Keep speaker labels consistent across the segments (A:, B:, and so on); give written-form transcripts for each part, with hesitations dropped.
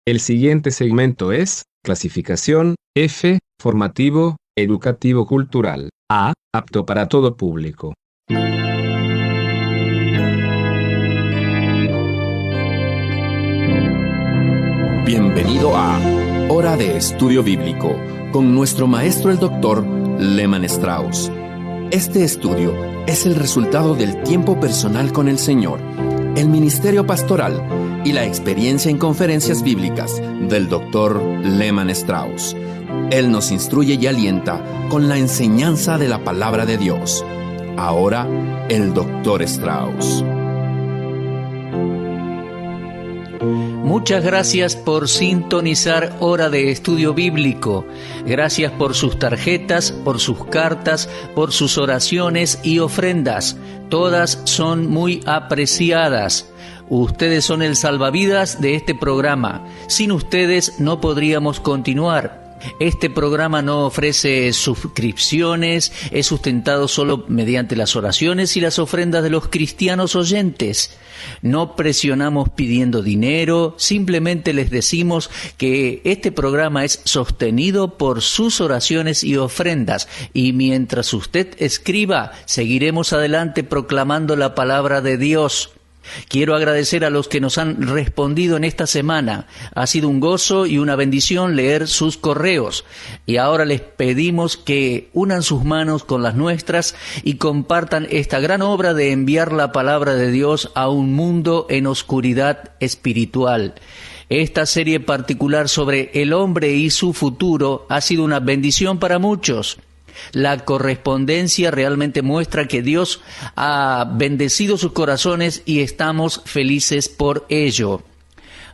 A: El siguiente segmento es clasificación F, formativo, educativo cultural. A, apto para todo público.
B: Bienvenido a Hora de Estudio Bíblico con nuestro maestro el Dr. Lehman Strauss. Este estudio es el resultado del tiempo personal con el Señor, el ministerio pastoral y la experiencia en conferencias bíblicas del Dr. Lehman Strauss. Él nos instruye y alienta con la enseñanza de la palabra de Dios. Ahora, el Dr. Strauss.
C: Muchas gracias por sintonizar Hora de Estudio Bíblico. Gracias por sus tarjetas, por sus cartas, por sus oraciones y ofrendas. Todas son muy apreciadas. Ustedes son el salvavidas de este programa. Sin ustedes no podríamos continuar. Este programa no ofrece suscripciones, es sustentado solo mediante las oraciones y las ofrendas de los cristianos oyentes. No presionamos pidiendo dinero, simplemente les decimos que este programa es sostenido por sus oraciones y ofrendas, y mientras usted escriba, seguiremos adelante proclamando la palabra de Dios. Quiero agradecer a los que nos han respondido en esta semana. Ha sido un gozo y una bendición leer sus correos. Y ahora les pedimos que unan sus manos con las nuestras y compartan esta gran obra de enviar la palabra de Dios a un mundo en oscuridad espiritual. Esta serie particular sobre el hombre y su futuro ha sido una bendición para muchos. La correspondencia realmente muestra que Dios ha bendecido sus corazones y estamos felices por ello.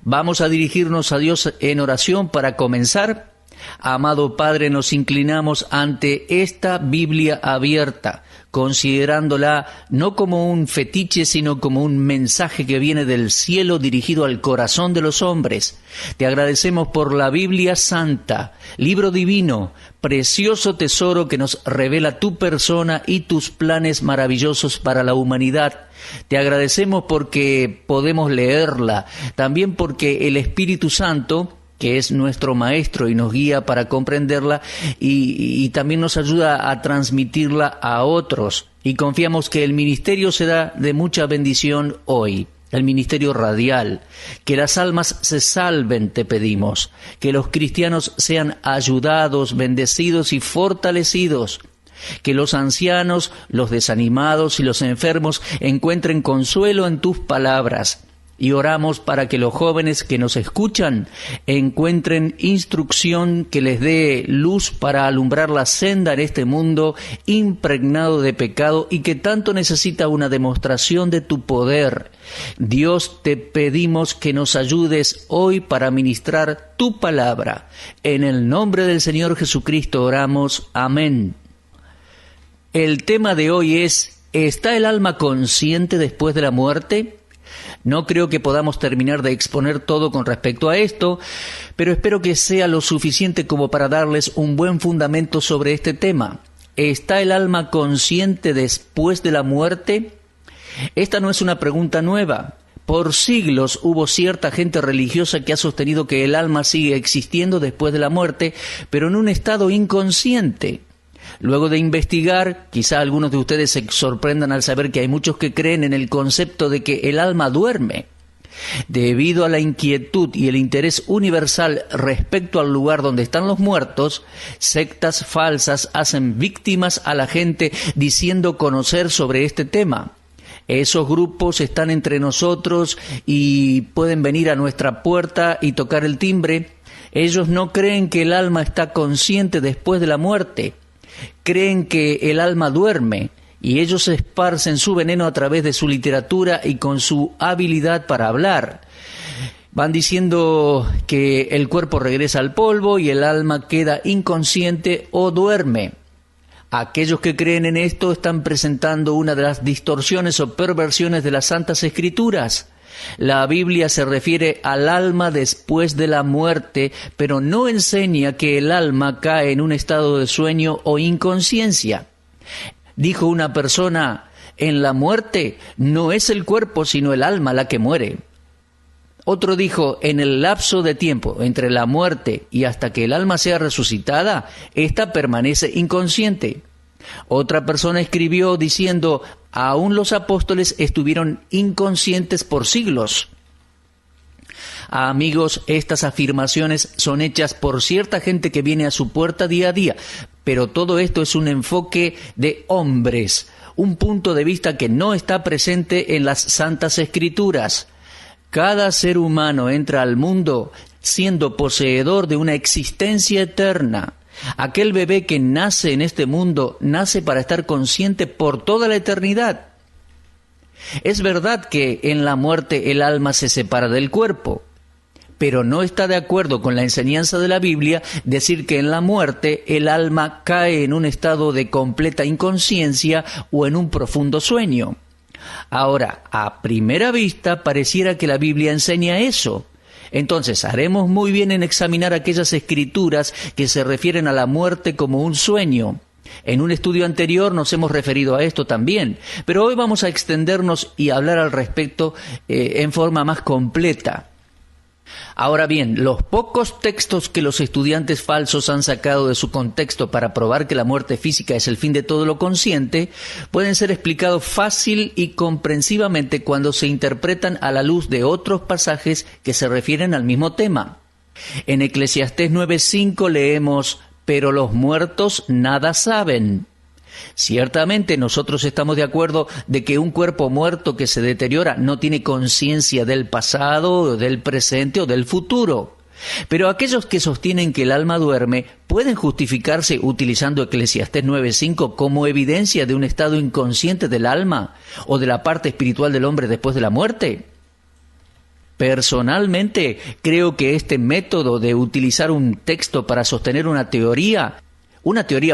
C: Vamos a dirigirnos a Dios en oración para comenzar. Amado Padre, nos inclinamos ante esta Biblia abierta, considerándola no como un fetiche, sino como un mensaje que viene del cielo dirigido al corazón de los hombres. Te agradecemos por la Biblia Santa, libro divino, precioso tesoro que nos revela tu persona y tus planes maravillosos para la humanidad. Te agradecemos porque podemos leerla, también porque el Espíritu Santo, que es nuestro maestro y nos guía para comprenderla y también nos ayuda a transmitirla a otros. Y confiamos que el ministerio será de mucha bendición hoy, el ministerio radial. Que las almas se salven, te pedimos. Que los cristianos sean ayudados, bendecidos y fortalecidos. Que los ancianos, los desanimados y los enfermos encuentren consuelo en tus palabras. Y oramos para que los jóvenes que nos escuchan encuentren instrucción que les dé luz para alumbrar la senda en este mundo impregnado de pecado y que tanto necesita una demostración de tu poder. Dios, te pedimos que nos ayudes hoy para ministrar tu palabra. En el nombre del Señor Jesucristo oramos. Amén. El tema de hoy es: ¿está el alma consciente después de la muerte? No creo que podamos terminar de exponer todo con respecto a esto, pero espero que sea lo suficiente como para darles un buen fundamento sobre este tema. ¿Está el alma consciente después de la muerte? Esta no es una pregunta nueva. Por siglos hubo cierta gente religiosa que ha sostenido que el alma sigue existiendo después de la muerte, pero en un estado inconsciente. Luego de investigar, quizá algunos de ustedes se sorprendan al saber que hay muchos que creen en el concepto de que el alma duerme. Debido a la inquietud y el interés universal respecto al lugar donde están los muertos, sectas falsas hacen víctimas a la gente diciendo conocer sobre este tema. Esos grupos están entre nosotros y pueden venir a nuestra puerta y tocar el timbre. Ellos no creen que el alma está consciente después de la muerte. Creen que el alma duerme y ellos esparcen su veneno a través de su literatura y con su habilidad para hablar. Van diciendo que el cuerpo regresa al polvo y el alma queda inconsciente o duerme. Aquellos que creen en esto están presentando una de las distorsiones o perversiones de las Santas Escrituras. La Biblia se refiere al alma después de la muerte, pero no enseña que el alma cae en un estado de sueño o inconsciencia. Dijo una persona: en la muerte no es el cuerpo sino el alma la que muere. Otro dijo, en el lapso de tiempo entre la muerte y hasta que el alma sea resucitada, ésta permanece inconsciente. Otra persona escribió diciendo, aún los apóstoles estuvieron inconscientes por siglos. Amigos, estas afirmaciones son hechas por cierta gente que viene a su puerta día a día, pero todo esto es un enfoque de hombres, un punto de vista que no está presente en las Santas Escrituras. Cada ser humano entra al mundo siendo poseedor de una existencia eterna. Aquel bebé que nace en este mundo nace para estar consciente por toda la eternidad. Es verdad que en la muerte el alma se separa del cuerpo, pero no está de acuerdo con la enseñanza de la Biblia decir que en la muerte el alma cae en un estado de completa inconsciencia o en un profundo sueño. Ahora, a primera vista pareciera que la Biblia enseña eso. Entonces, haremos muy bien en examinar aquellas escrituras que se refieren a la muerte como un sueño. En un estudio anterior nos hemos referido a esto también, pero hoy vamos a extendernos y hablar al respecto en forma más completa. Ahora bien, los pocos textos que los estudiantes falsos han sacado de su contexto para probar que la muerte física es el fin de todo lo consciente, pueden ser explicados fácil y comprensivamente cuando se interpretan a la luz de otros pasajes que se refieren al mismo tema. En Eclesiastés 9:5 leemos, pero los muertos nada saben. Ciertamente nosotros estamos de acuerdo de que un cuerpo muerto que se deteriora no tiene conciencia del pasado, del presente o del futuro. Pero aquellos que sostienen que el alma duerme pueden justificarse utilizando Eclesiastés 9:5 como evidencia de un estado inconsciente del alma o de la parte espiritual del hombre después de la muerte. Personalmente creo que este método de utilizar un texto para sostener una teoría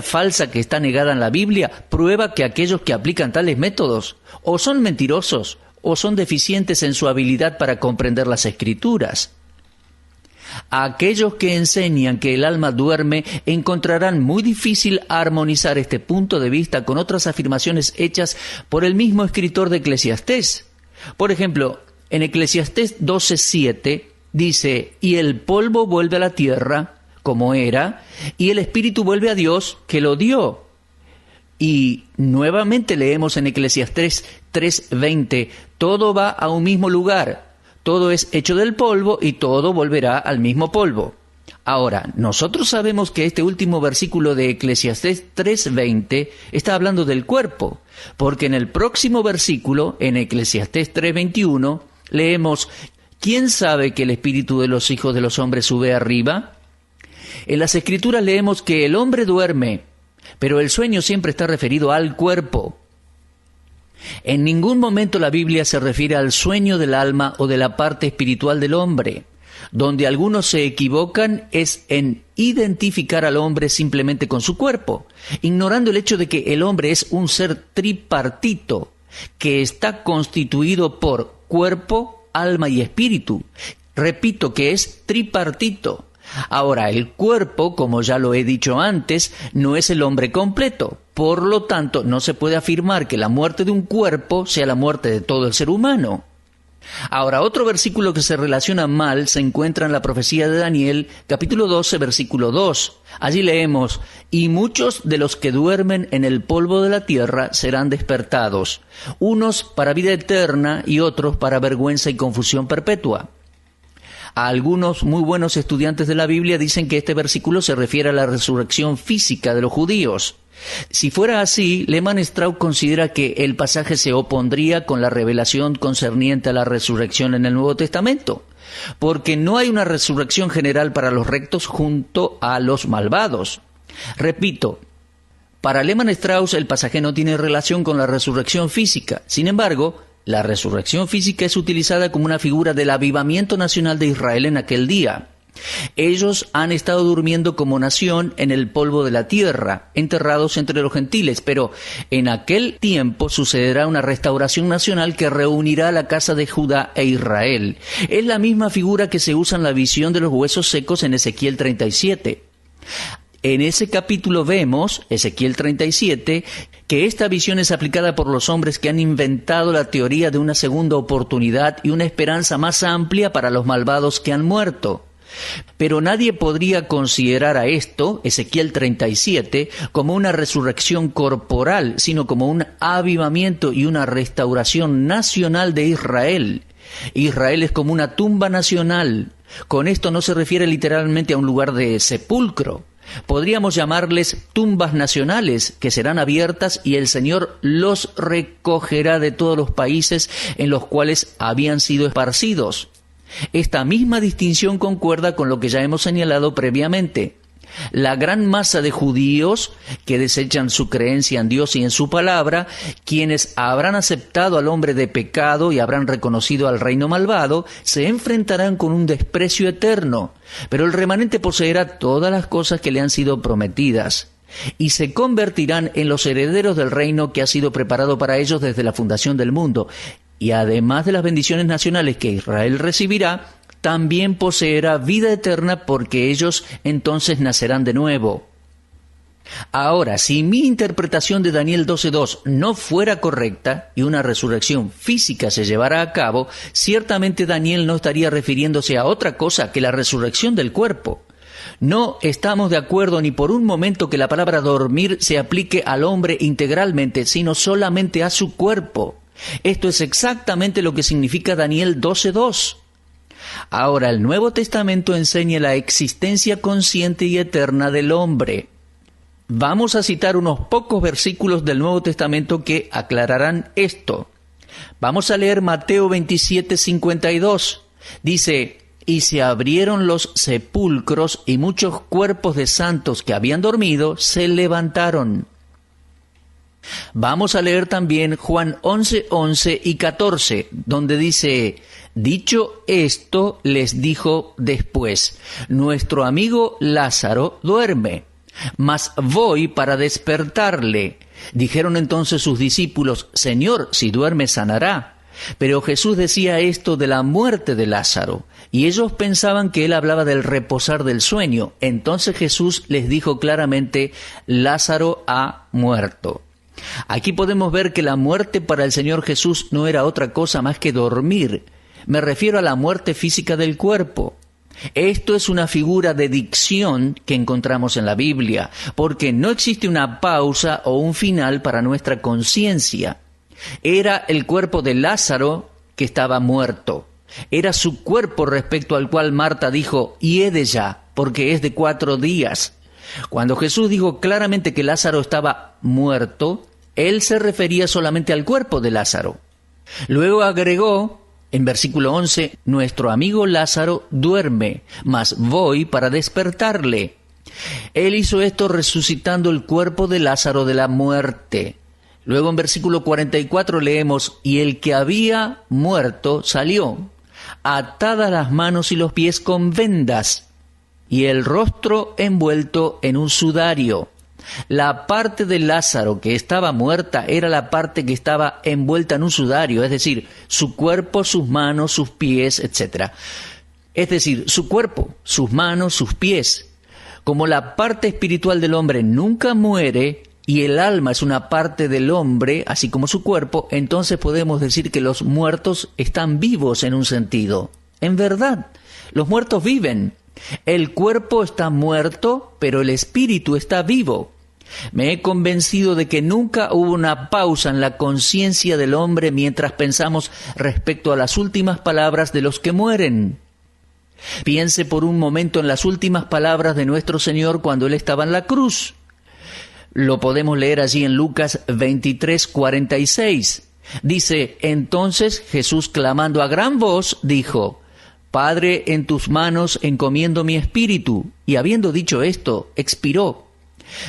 C: falsa que está negada en la Biblia, prueba que aquellos que aplican tales métodos o son mentirosos o son deficientes en su habilidad para comprender las Escrituras. Aquellos que enseñan que el alma duerme encontrarán muy difícil armonizar este punto de vista con otras afirmaciones hechas por el mismo escritor de Eclesiastés. Por ejemplo, en Eclesiastés 12:7 dice, y el polvo vuelve a la tierra, como era, y el espíritu vuelve a Dios que lo dio. Y nuevamente leemos en Eclesiastés 3:20, todo va a un mismo lugar, todo es hecho del polvo y todo volverá al mismo polvo. Ahora, nosotros sabemos que este último versículo de Eclesiastés 3:20 está hablando del cuerpo, porque en el próximo versículo, en Eclesiastés 3:21, leemos, ¿quién sabe que el espíritu de los hijos de los hombres sube arriba? En las Escrituras leemos que el hombre duerme, pero el sueño siempre está referido al cuerpo. En ningún momento la Biblia se refiere al sueño del alma o de la parte espiritual del hombre. Donde algunos se equivocan es en identificar al hombre simplemente con su cuerpo, ignorando el hecho de que el hombre es un ser tripartito, que está constituido por cuerpo, alma y espíritu. Repito que es tripartito. Ahora, el cuerpo, como ya lo he dicho antes, no es el hombre completo. Por lo tanto, no se puede afirmar que la muerte de un cuerpo sea la muerte de todo el ser humano. Ahora, otro versículo que se relaciona mal se encuentra en la profecía de Daniel, capítulo 12, versículo 2. Allí leemos, y muchos de los que duermen en el polvo de la tierra serán despertados, unos para vida eterna y otros para vergüenza y confusión perpetua. Algunos muy buenos estudiantes de la Biblia dicen que este versículo se refiere a la resurrección física de los judíos. Si fuera así, Lehmann Strauss considera que el pasaje se opondría con la revelación concerniente a la resurrección en el Nuevo Testamento, porque no hay una resurrección general para los rectos junto a los malvados. Repito, para Lehmann Strauss el pasaje no tiene relación con la resurrección física. Sin embargo, la resurrección física es utilizada como una figura del avivamiento nacional de Israel en aquel día. Ellos han estado durmiendo como nación en el polvo de la tierra, enterrados entre los gentiles, pero en aquel tiempo sucederá una restauración nacional que reunirá a la casa de Judá e Israel. Es la misma figura que se usa en la visión de los huesos secos en Ezequiel 37. En ese capítulo vemos, Ezequiel 37, que esta visión es aplicada por los hombres que han inventado la teoría de una segunda oportunidad y una esperanza más amplia para los malvados que han muerto. Pero nadie podría considerar a esto, Ezequiel 37, como una resurrección corporal, sino como un avivamiento y una restauración nacional de Israel. Israel es como una tumba nacional. Con esto no se refiere literalmente a un lugar de sepulcro. Podríamos llamarles tumbas nacionales que serán abiertas y el Señor los recogerá de todos los países en los cuales habían sido esparcidos. Esta misma distinción concuerda con lo que ya hemos señalado previamente. La gran masa de judíos que desechan su creencia en Dios y en su palabra, quienes habrán aceptado al hombre de pecado y habrán reconocido al reino malvado, se enfrentarán con un desprecio eterno, pero el remanente poseerá todas las cosas que le han sido prometidas y se convertirán en los herederos del reino que ha sido preparado para ellos desde la fundación del mundo. Y además de las bendiciones nacionales que Israel recibirá, también poseerá vida eterna porque ellos entonces nacerán de nuevo. Ahora, si mi interpretación de Daniel 12:2 no fuera correcta y una resurrección física se llevara a cabo, ciertamente Daniel no estaría refiriéndose a otra cosa que la resurrección del cuerpo. No estamos de acuerdo ni por un momento que la palabra dormir se aplique al hombre integralmente, sino solamente a su cuerpo. Esto es exactamente lo que significa Daniel 12:2. Ahora, el Nuevo Testamento enseña la existencia consciente y eterna del hombre. Vamos a citar unos pocos versículos del Nuevo Testamento que aclararán esto. Vamos a leer Mateo 27:52. Dice: «Y se abrieron los sepulcros, y muchos cuerpos de santos que habían dormido se levantaron». Vamos a leer también Juan 11:11 y 14, donde dice: «Dicho esto, les dijo después: nuestro amigo Lázaro duerme, mas voy para despertarle». Dijeron entonces sus discípulos: «Señor, si duerme sanará». Pero Jesús decía esto de la muerte de Lázaro, y ellos pensaban que él hablaba del reposar del sueño. Entonces Jesús les dijo claramente: Lázaro ha muerto. Aquí podemos ver que la muerte para el Señor Jesús no era otra cosa más que dormir. Me refiero a la muerte física del cuerpo. Esto es una figura de dicción que encontramos en la Biblia, porque no existe una pausa o un final para nuestra conciencia. Era el cuerpo de Lázaro que estaba muerto. Era su cuerpo respecto al cual Marta dijo: «Hiede ya, porque es de 4 días». Cuando Jesús dijo claramente que Lázaro estaba muerto, él se refería solamente al cuerpo de Lázaro. Luego agregó, en versículo 11, «Nuestro amigo Lázaro duerme, mas voy para despertarle». Él hizo esto resucitando el cuerpo de Lázaro de la muerte. Luego en versículo 44 leemos: «Y el que había muerto salió, atadas las manos y los pies con vendas, y el rostro envuelto en un sudario». La parte de Lázaro que estaba muerta era la parte que estaba envuelta en un sudario, es decir, su cuerpo, sus manos, sus pies, etc. Es decir, su cuerpo, sus manos, sus pies. Como la parte espiritual del hombre nunca muere y el alma es una parte del hombre, así como su cuerpo, entonces podemos decir que los muertos están vivos en un sentido. En verdad, los muertos viven. El cuerpo está muerto, pero el espíritu está vivo. Me he convencido de que nunca hubo una pausa en la conciencia del hombre mientras pensamos respecto a las últimas palabras de los que mueren. Piense por un momento en las últimas palabras de nuestro Señor cuando Él estaba en la cruz. Lo podemos leer allí en Lucas 23:46. Dice: «Entonces Jesús, clamando a gran voz, dijo: Padre, en tus manos encomiendo mi espíritu». Y habiendo dicho esto, expiró.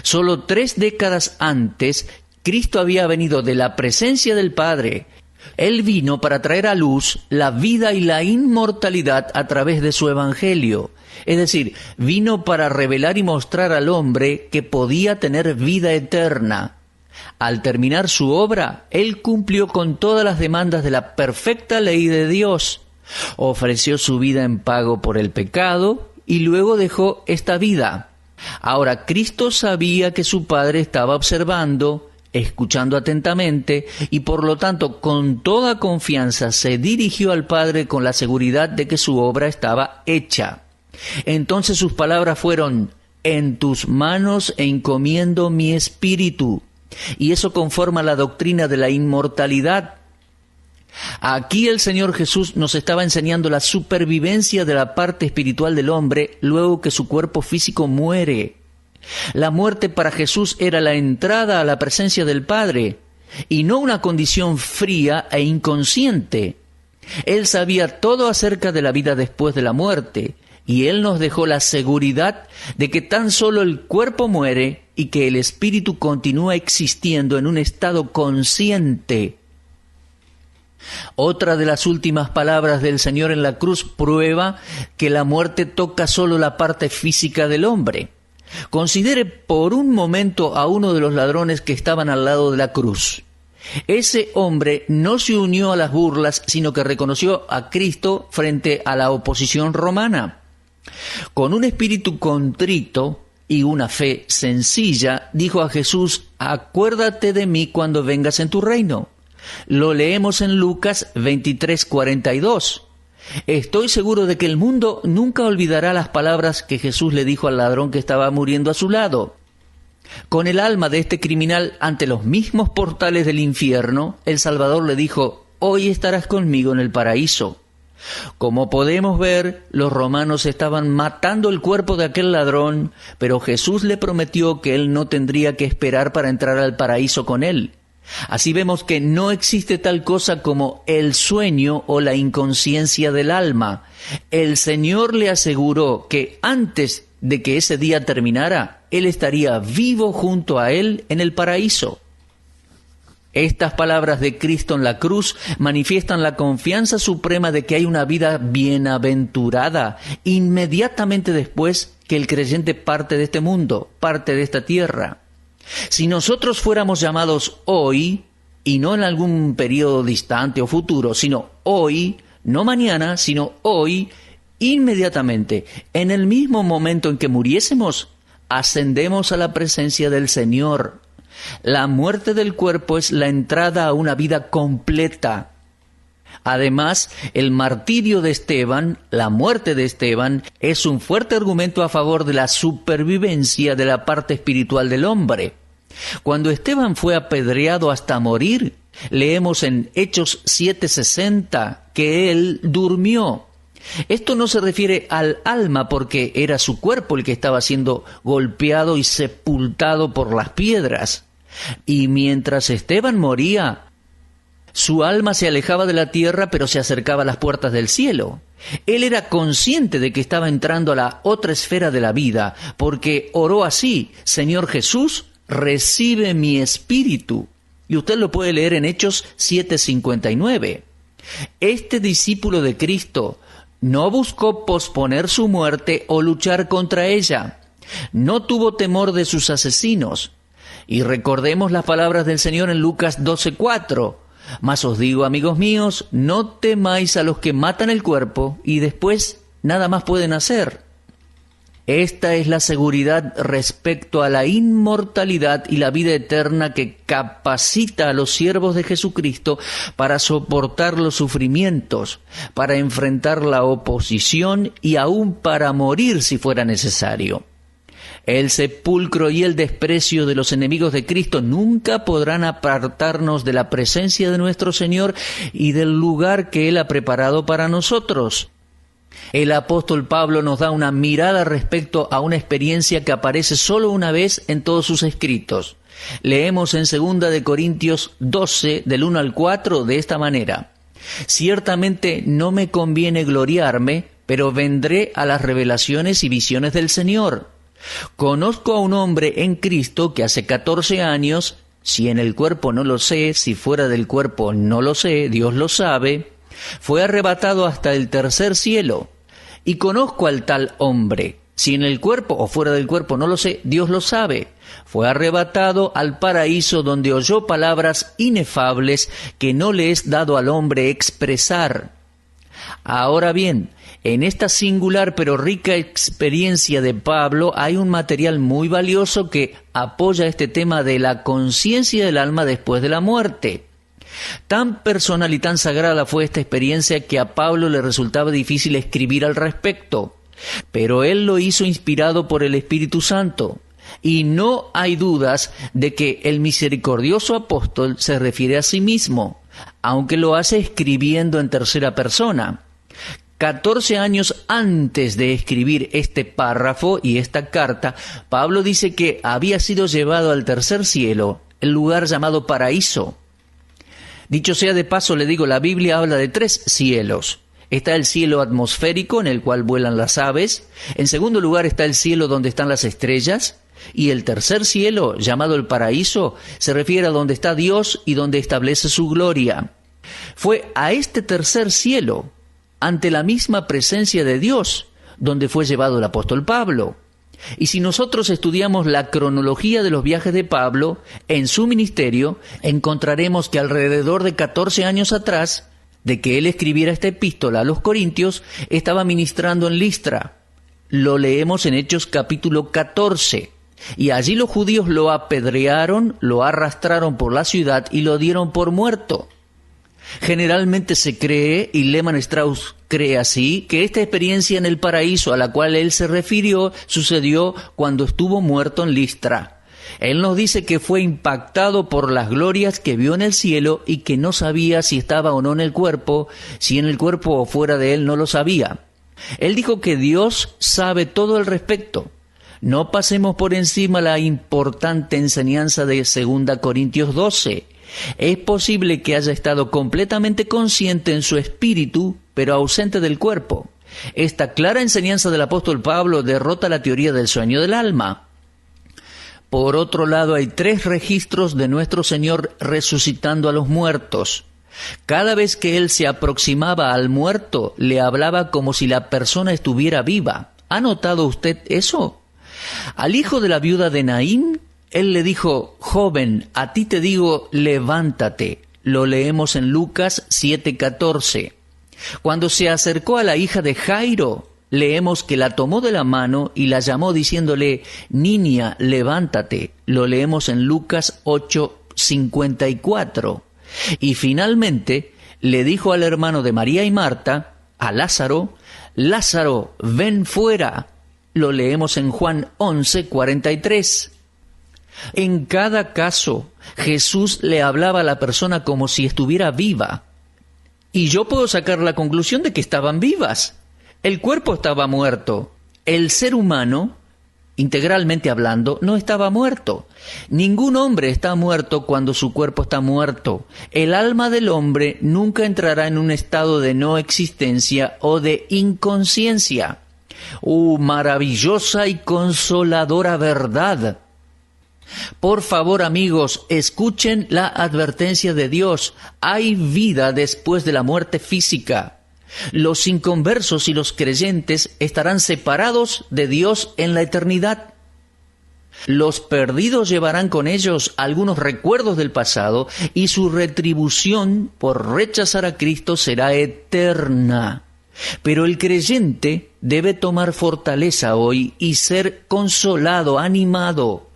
C: Solo 3 décadas antes, Cristo había venido de la presencia del Padre. Él vino para traer a luz la vida y la inmortalidad a través de su evangelio. Es decir, vino para revelar y mostrar al hombre que podía tener vida eterna. Al terminar su obra, Él cumplió con todas las demandas de la perfecta ley de Dios. Ofreció su vida en pago por el pecado y luego dejó esta vida. Ahora, Cristo sabía que su Padre estaba observando, escuchando atentamente, y por lo tanto, con toda confianza, se dirigió al Padre con la seguridad de que su obra estaba hecha. Entonces sus palabras fueron: en tus manos encomiendo mi espíritu. Y eso conforma la doctrina de la inmortalidad. Aquí el Señor Jesús nos estaba enseñando la supervivencia de la parte espiritual del hombre luego que su cuerpo físico muere. La muerte para Jesús era la entrada a la presencia del Padre, y no una condición fría e inconsciente. Él sabía todo acerca de la vida después de la muerte, y Él nos dejó la seguridad de que tan solo el cuerpo muere y que el espíritu continúa existiendo en un estado consciente. Otra de las últimas palabras del Señor en la cruz prueba que la muerte toca solo la parte física del hombre. Considere por un momento a uno de los ladrones que estaban al lado de la cruz. Ese hombre no se unió a las burlas, sino que reconoció a Cristo frente a la oposición romana. Con un espíritu contrito y una fe sencilla, dijo a Jesús: acuérdate de mí cuando vengas en tu reino. Lo leemos en Lucas 23:42. Estoy seguro de que el mundo nunca olvidará las palabras que Jesús le dijo al ladrón que estaba muriendo a su lado. Con el alma de este criminal ante los mismos portales del infierno, el Salvador le dijo: hoy estarás conmigo en el paraíso. Como podemos ver, los romanos estaban matando el cuerpo de aquel ladrón, pero Jesús le prometió que él no tendría que esperar para entrar al paraíso con él. Así vemos que no existe tal cosa como el sueño o la inconsciencia del alma. El Señor le aseguró que antes de que ese día terminara, Él estaría vivo junto a Él en el paraíso. Estas palabras de Cristo en la cruz manifiestan la confianza suprema de que hay una vida bienaventurada inmediatamente después que el creyente parte de este mundo, parte de esta tierra. Si nosotros fuéramos llamados hoy, y no en algún periodo distante o futuro, sino hoy, no mañana, sino hoy, inmediatamente, en el mismo momento en que muriésemos, ascendemos a la presencia del Señor. La muerte del cuerpo es la entrada a una vida completa. Además, el martirio de Esteban, la muerte de Esteban, es un fuerte argumento a favor de la supervivencia de la parte espiritual del hombre. Cuando Esteban fue apedreado hasta morir, leemos en Hechos 7:60 que él durmió. Esto no se refiere al alma porque era su cuerpo el que estaba siendo golpeado y sepultado por las piedras. Y mientras Esteban moría, su alma se alejaba de la tierra, pero se acercaba a las puertas del cielo. Él era consciente de que estaba entrando a la otra esfera de la vida, porque oró así: Señor Jesús, recibe mi espíritu. Y usted lo puede leer en Hechos 7:59. Este discípulo de Cristo no buscó posponer su muerte o luchar contra ella. No tuvo temor de sus asesinos. Y recordemos las palabras del Señor en Lucas 12:4. Mas os digo, amigos míos, no temáis a los que matan el cuerpo y después nada más pueden hacer. Esta es la seguridad respecto a la inmortalidad y la vida eterna que capacita a los siervos de Jesucristo para soportar los sufrimientos, para enfrentar la oposición y aún para morir si fuera necesario. El sepulcro y el desprecio de los enemigos de Cristo nunca podrán apartarnos de la presencia de nuestro Señor y del lugar que Él ha preparado para nosotros. El apóstol Pablo nos da una mirada respecto a una experiencia que aparece solo una vez en todos sus escritos. Leemos en 2 de Corintios 12, del 1 al 4, de esta manera: ciertamente no me conviene gloriarme, pero vendré a las revelaciones y visiones del Señor. Conozco a un hombre en Cristo que hace 14 años, si en el cuerpo no lo sé, si fuera del cuerpo no lo sé, Dios lo sabe, fue arrebatado hasta el tercer cielo. Y conozco al tal hombre, si en el cuerpo o fuera del cuerpo no lo sé, Dios lo sabe. Fue arrebatado al paraíso donde oyó palabras inefables que no le es dado al hombre expresar. Ahora bien, en esta singular pero rica experiencia de Pablo hay un material muy valioso que apoya este tema de la conciencia del alma después de la muerte. Tan personal y tan sagrada fue esta experiencia que a Pablo le resultaba difícil escribir al respecto, pero él lo hizo inspirado por el Espíritu Santo. Y no hay dudas de que el misericordioso apóstol se refiere a sí mismo, aunque lo hace escribiendo en tercera persona. 14 años antes de escribir este párrafo y esta carta, Pablo dice que había sido llevado al tercer cielo, el lugar llamado paraíso. Dicho sea de paso, le digo, la Biblia habla de 3 cielos. Está el cielo atmosférico, en el cual vuelan las aves. En segundo lugar está el cielo donde están las estrellas. Y el tercer cielo, llamado el paraíso, se refiere a donde está Dios y donde establece su gloria. Fue a este tercer cielo, ante la misma presencia de Dios, donde fue llevado el apóstol Pablo. Y si nosotros estudiamos la cronología de los viajes de Pablo en su ministerio, encontraremos que alrededor de 14 años atrás de que él escribiera esta epístola a los Corintios, estaba ministrando en Listra. Lo leemos en Hechos capítulo 14. Y allí los judíos lo apedrearon, lo arrastraron por la ciudad y lo dieron por muerto. Generalmente se cree, y Lehmann Strauss cree así, que esta experiencia en el paraíso a la cual él se refirió sucedió cuando estuvo muerto en Listra. Él nos dice que fue impactado por las glorias que vio en el cielo y que no sabía si estaba o no en el cuerpo, si en el cuerpo o fuera de él, no lo sabía. Él dijo que Dios sabe todo al respecto. No pasemos por encima la importante enseñanza de 2 Corintios 12. Es posible que haya estado completamente consciente en su espíritu, pero ausente del cuerpo. Esta clara enseñanza del apóstol Pablo derrota la teoría del sueño del alma. Por otro lado, hay 3 registros de nuestro Señor resucitando a los muertos. Cada vez que Él se aproximaba al muerto, le hablaba como si la persona estuviera viva. ¿Ha notado usted eso? Al hijo de la viuda de Naín, Él le dijo: joven, a ti te digo, levántate. Lo leemos en Lucas 7:14. Cuando se acercó a la hija de Jairo, leemos que la tomó de la mano y la llamó diciéndole: niña, levántate. Lo leemos en Lucas 8:54. Y finalmente le dijo al hermano de María y Marta, a Lázaro: Lázaro, ven fuera. Lo leemos en Juan 11:43. En cada caso, Jesús le hablaba a la persona como si estuviera viva. Y yo puedo sacar la conclusión de que estaban vivas. El cuerpo estaba muerto. El ser humano, integralmente hablando, no estaba muerto. Ningún hombre está muerto cuando su cuerpo está muerto. El alma del hombre nunca entrará en un estado de no existencia o de inconsciencia. Maravillosa y consoladora verdad. Por favor, amigos, escuchen la advertencia de Dios. Hay vida después de la muerte física. Los inconversos y los creyentes estarán separados de Dios en la eternidad. Los perdidos llevarán con ellos algunos recuerdos del pasado y su retribución por rechazar a Cristo será eterna. Pero el creyente debe tomar fortaleza hoy y ser consolado, animado.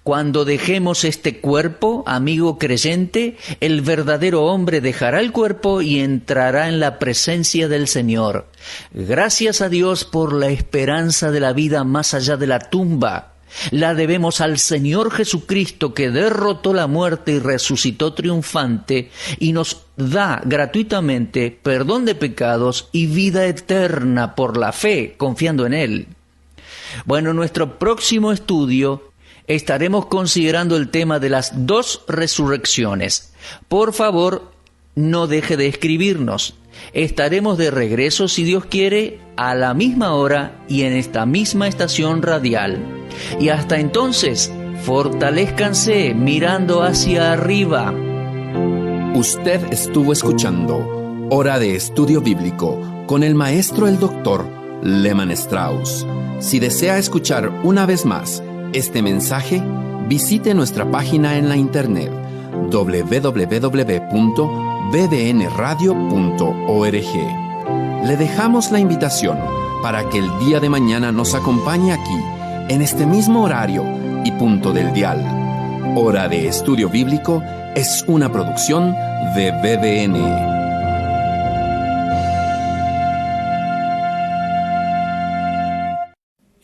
C: Cuando dejemos este cuerpo, amigo creyente, el verdadero hombre dejará el cuerpo y entrará en la presencia del Señor. Gracias a Dios por la esperanza de la vida más allá de la tumba. La debemos al Señor Jesucristo, que derrotó la muerte y resucitó triunfante y nos da gratuitamente perdón de pecados y vida eterna por la fe, confiando en Él. Bueno, en nuestro próximo estudio estaremos considerando el tema de las 2 resurrecciones. Por favor, no deje de escribirnos. Estaremos de regreso, si Dios quiere, a la misma hora y en esta misma estación radial. Y hasta entonces, fortalézcanse mirando hacia arriba.
B: Usted estuvo escuchando Hora de Estudio Bíblico con el maestro el doctor Lehmann Strauss. Si desea escuchar una vez más este mensaje, visite nuestra página en la internet www.bbnradio.org. Le dejamos la invitación para que el día de mañana nos acompañe aquí, en este mismo horario y punto del dial. Hora de Estudio Bíblico es una producción de BBN.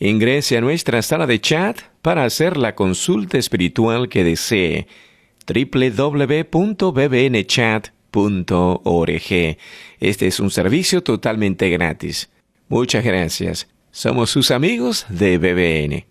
D: Ingrese a nuestra sala de chat para hacer la consulta espiritual que desee. www.bbnchat.org. Este es un servicio totalmente gratis. Muchas gracias. Somos sus amigos de BBN.